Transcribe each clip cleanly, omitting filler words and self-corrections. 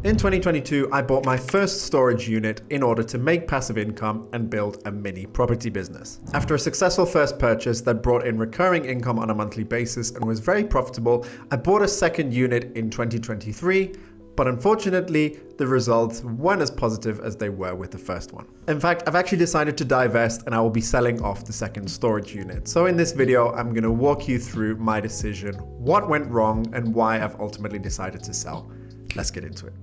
In 2022, I bought my first storage unit in order to make passive income and build a mini property business. After a successful first purchase that brought in recurring income on a monthly basis and was very profitable, I bought a second unit in 2023, but unfortunately, the results weren't as positive as they were with the first one. In fact, I've actually decided to divest and I will be selling off the second storage unit. So in this video, I'm going to walk you through my decision, what went wrong, and why I've ultimately decided to sell. Let's get into it.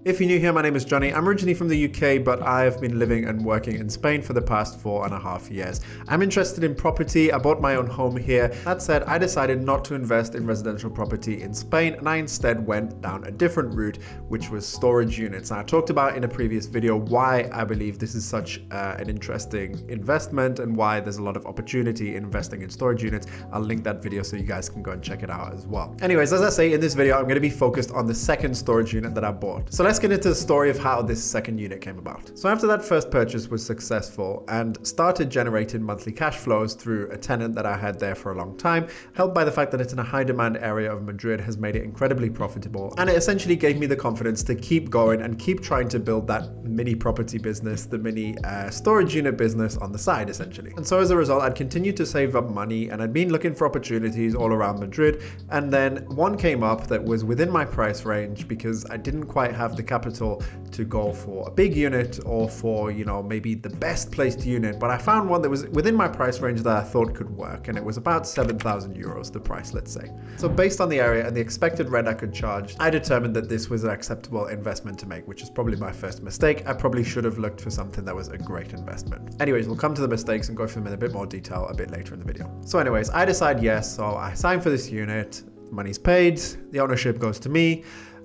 If you're new here, my name is Jonny. I'm originally from the UK, but I've been living and working in Spain for the past 4.5 years. I'm interested in property. I bought my own home here. That said, I decided not to invest in residential property in Spain, and I instead went down a different route, which was storage units. And I talked about in a previous video why I believe this is such an interesting investment and why there's a lot of opportunity in investing in storage units. I'll link that video so you guys can go and check it out as well. Anyways, as I say, in this video, I'm going to be focused on the second storage unit that I bought. So let's get into the story of how this second unit came about. So after that first purchase was successful and started generating monthly cash flows through a tenant that I had there for a long time, helped by the fact that it's in a high demand area of Madrid, has made it incredibly profitable. And it essentially gave me the confidence to keep going and keep trying to build that mini property business, the mini storage unit business on the side essentially. And so as a result, I'd continued to save up money and I'd been looking for opportunities all around Madrid. And then one came up that was within my price range because I didn't quite have the capital to go for a big unit or for, maybe the best placed unit, but I found one that was within my price range that I thought could work, and it was about 7,000 euros, the price, let's say. So based on the area and the expected rent I could charge, I determined that this was an acceptable investment to make, which is probably my first mistake. I probably should have looked for something that was a great investment. Anyways, we'll come to the mistakes and go through them in a bit more detail a bit later in the video. So anyways, I decide yes, so I sign for this unit, money's paid, the ownership goes to me.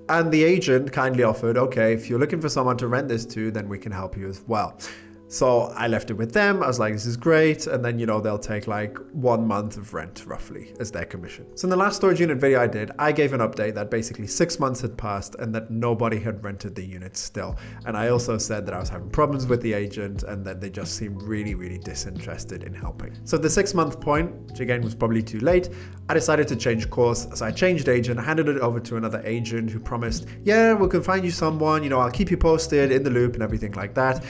And the agent kindly offered, okay, if you're looking for someone to rent this to, then we can help you as well. So I left it with them. I was like, this is great. And then, they'll take like 1 month of rent roughly as their commission. So in the last storage unit video I did, I gave an update that basically 6 months had passed and that nobody had rented the unit still. And I also said that I was having problems with the agent and that they just seemed really, really disinterested in helping. So at the 6 month point, which again was probably too late, I decided to change course. So I changed agent, handed it over to another agent who promised, yeah, we can find you someone, I'll keep you posted in the loop and everything like that.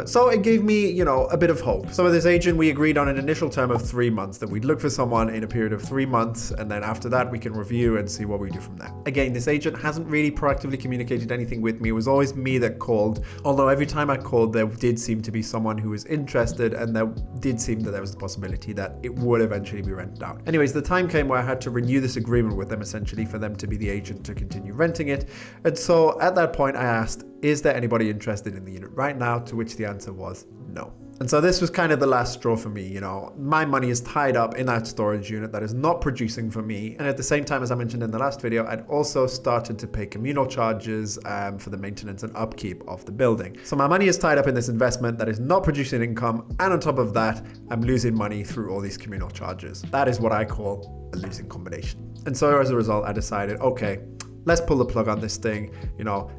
So it gave me, a bit of hope. So with this agent, we agreed on an initial term of 3 months, that we'd look for someone in a period of 3 months. And then after that, we can review and see what we do from there. Again, this agent hasn't really proactively communicated anything with me. It was always me that called. Although every time I called, there did seem to be someone who was interested, and there did seem that there was the possibility that it would eventually be rented out. Anyways, the time came where I had to renew this agreement with them, essentially for them to be the agent to continue renting it. And so at that point, I asked, is there anybody interested in the unit right now? To which the answer was no. And so this was kind of the last straw for me. My money is tied up in that storage unit that is not producing for me. And at the same time, as I mentioned in the last video, I'd also started to pay communal charges for the maintenance and upkeep of the building. So my money is tied up in this investment that is not producing income. And on top of that, I'm losing money through all these communal charges. That is what I call a losing combination. And so as a result, I decided, okay, let's pull the plug on this thing.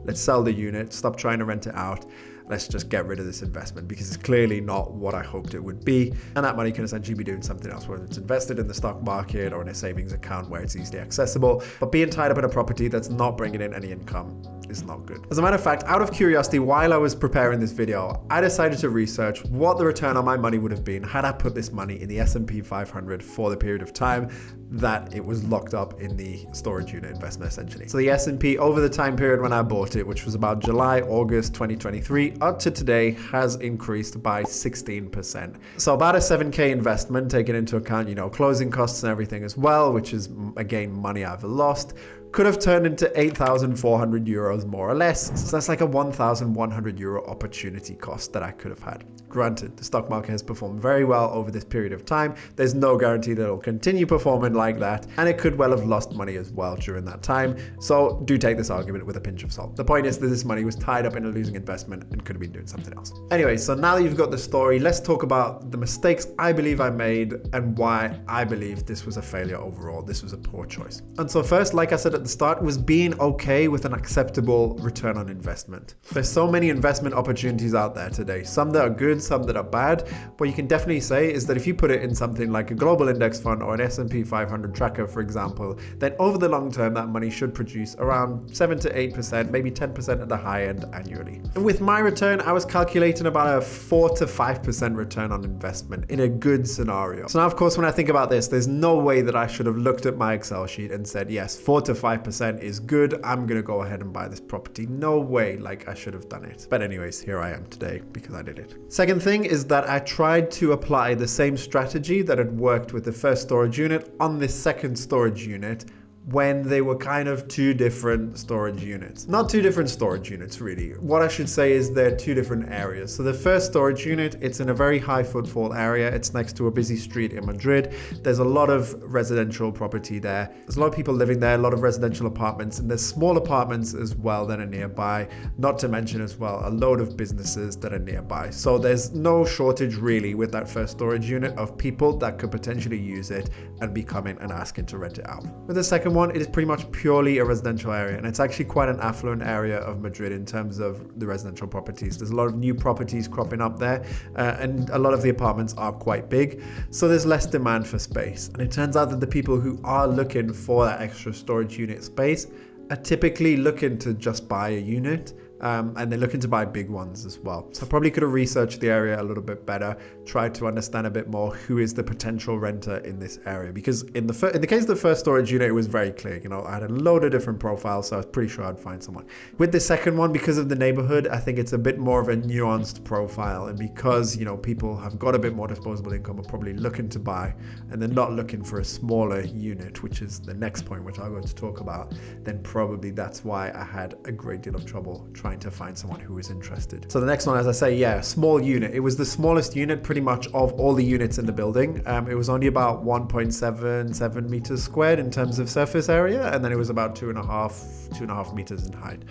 Let's sell the unit, stop trying to rent it out. Let's just get rid of this investment because it's clearly not what I hoped it would be. And that money can essentially be doing something else, whether it's invested in the stock market or in a savings account where it's easily accessible. But being tied up in a property that's not bringing in any income is not good. As a matter of fact, out of curiosity, while I was preparing this video, I decided to research what the return on my money would have been had I put this money in the S&P 500 for the period of time that it was locked up in the storage unit investment essentially. So the S&P over the time period when I bought it, which was about July, August 2023, up to today has increased by 16%. So about a 7K investment, taking into account, closing costs and everything as well, which is again, money I've lost, could have turned into 8,400 euros more or less. So that's like a 1,100 euro opportunity cost that I could have had. Granted, the stock market has performed very well over this period of time. There's no guarantee that it'll continue performing like that, and it could well have lost money as well during that time. So do take this argument with a pinch of salt. The point is that this money was tied up in a losing investment and could have been doing something else. Anyway, so now that you've got the story, let's talk about the mistakes I believe I made and why I believe this was a failure overall. This was a poor choice. And so first, like I said at at the start was being okay with an acceptable return on investment. There's so many investment opportunities out there today, some that are good, some that are bad. What you can definitely say is that if you put it in something like a global index fund or an S&P 500 tracker, for example, then over the long term, that money should produce around 7 to 8%, maybe 10% at the high end annually. And with my return, I was calculating about a 4 to 5% return on investment in a good scenario. So now, of course, when I think about this, there's no way that I should have looked at my Excel sheet and said, yes, 4 to 5% is good. I'm going to go ahead and buy this property. No way, like I should have done it. But anyways, here I am today because I did it. Second thing is that I tried to apply the same strategy that had worked with the first storage unit on this second storage unit when they were kind of two different storage units. Not two different storage units, really. What I should say is they're two different areas. So the first storage unit, it's in a very high footfall area. It's next to a busy street in Madrid. There's a lot of residential property there. There's a lot of people living there, a lot of residential apartments, and there's small apartments as well that are nearby, not to mention as well a load of businesses that are nearby. So there's no shortage really with that first storage unit of people that could potentially use it and be coming and asking to rent it out. With the second one, it is pretty much purely a residential area, and it's actually quite an affluent area of Madrid in terms of the residential properties. There's a lot of new properties cropping up there, and a lot of the apartments are quite big, so there's less demand for space. And it turns out that the people who are looking for that extra storage unit space are typically looking to just buy a unit. And they're looking to buy big ones as well. So I probably could have researched the area a little bit better, tried to understand a bit more who is the potential renter in this area. Because in the case of the first storage unit, it was very clear. You know, I had a load of different profiles, so I was pretty sure I'd find someone. With the second one, because of the neighborhood, I think it's a bit more of a nuanced profile. And because, you know, people have got a bit more disposable income, are probably looking to buy, and they're not looking for a smaller unit, which is the next point, which I'm going to talk about, then probably that's why I had a great deal of trouble trying to find someone who was interested. So the next one, as I say, yeah, small unit. It was the smallest unit pretty much of all the units in the building. It was only about 1.77 meters squared in terms of surface area, and then it was about 2.5 meters in height.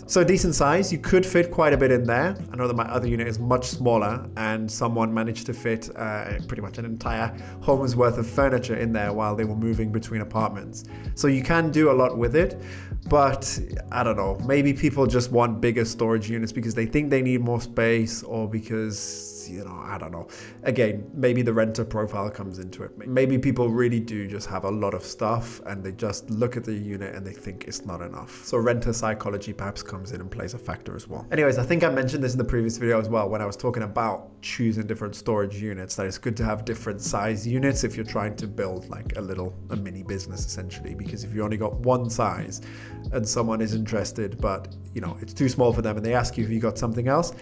So a decent size. You could fit quite a bit in there. I know that my other unit is much smaller, and someone managed to fit pretty much an entire home's worth of furniture in there while they were moving between apartments. So you can do a lot with it, but I don't know, maybe people just want bigger storage units because they think they need more space, or because, you know, I don't know. Again, maybe the renter profile comes into it. Maybe people really do just have a lot of stuff and they just look at the unit and they think it's not enough. So renter psychology perhaps comes in and plays a factor as well. Anyways, I think I mentioned this in the previous video as well when I was talking about choosing different storage units, that it's good to have different size units if you're trying to build like a mini business essentially, because if you only got one size and someone is interested but, you know, it's too small for them and they ask you if you got something else,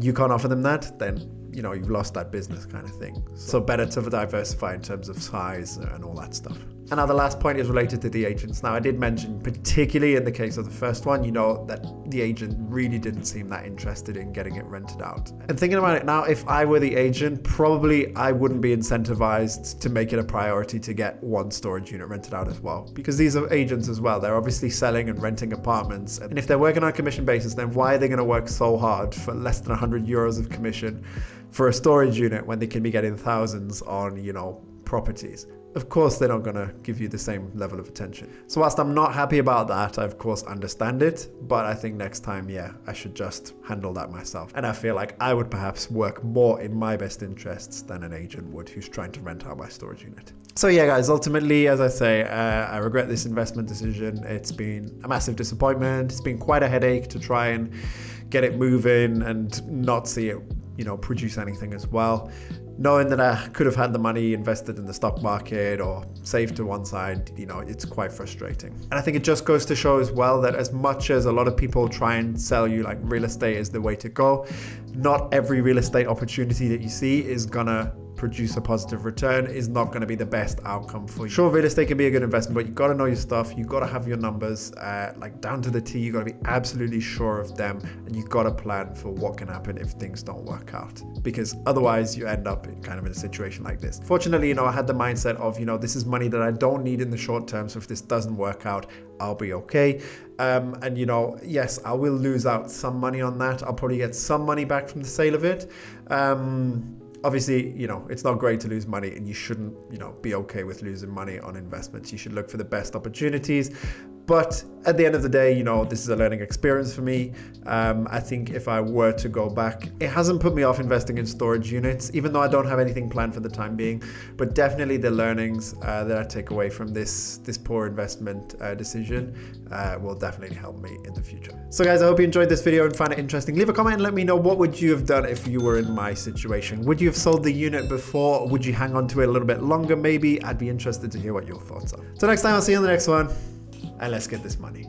you can't offer them that, then, you know, you've lost that business kind of thing. So better to diversify in terms of size and all that stuff. And now the last point is related to the agents. Now I did mention, particularly in the case of the first one, you know, that the agent really didn't seem that interested in getting it rented out. And thinking about it now, if I were the agent, probably I wouldn't be incentivized to make it a priority to get one storage unit rented out as well. Because these are agents as well. They're obviously selling and renting apartments. And if they're working on a commission basis, then why are they going to work so hard for less than 100 euros of commission for a storage unit when they can be getting thousands on, you know, properties? Of course, they're not going to give you the same level of attention. So whilst I'm not happy about that, I of course understand it, but I think next time, yeah, I should just handle that myself. And I feel like I would perhaps work more in my best interests than an agent would who's trying to rent out my storage unit. So yeah, guys, ultimately, as I say, I regret this investment decision. It's been a massive disappointment. It's been quite a headache to try and get it moving and not see it, you know, produce anything as well. Knowing that I could have had the money invested in the stock market or saved to one side, you know, it's quite frustrating. And I think it just goes to show as well that as much as a lot of people try and sell you like real estate is the way to go, not every real estate opportunity that you see is gonna produce a positive return, is not going to be the best outcome for you. Sure, real estate can be a good investment, but you got to know your stuff. You got to have your numbers like down to the T. You got to be absolutely sure of them, and you got to plan for what can happen if things don't work out, because otherwise you end up in kind of in a situation like this. Fortunately, you know, I had the mindset of, you know, this is money that I don't need in the short term, so if this doesn't work out, I'll be okay. And you know, yes, I will lose out some money on that. I'll probably get some money back from the sale of it. Obviously, you know, it's not great to lose money, and you shouldn't, you know, be okay with losing money on investments. You should look for the best opportunities. But at the end of the day, you know, this is a learning experience for me. I think if I were to go back, it hasn't put me off investing in storage units, even though I don't have anything planned for the time being. But definitely the learnings that I take away from this poor investment decision will definitely help me in the future. So guys, I hope you enjoyed this video and found it interesting. Leave a comment and let me know, what would you have done if you were in my situation? Would you have sold the unit before? Would you hang on to it a little bit longer maybe? I'd be interested to hear what your thoughts are. So next time, I'll see you on the next one, and let's get this money.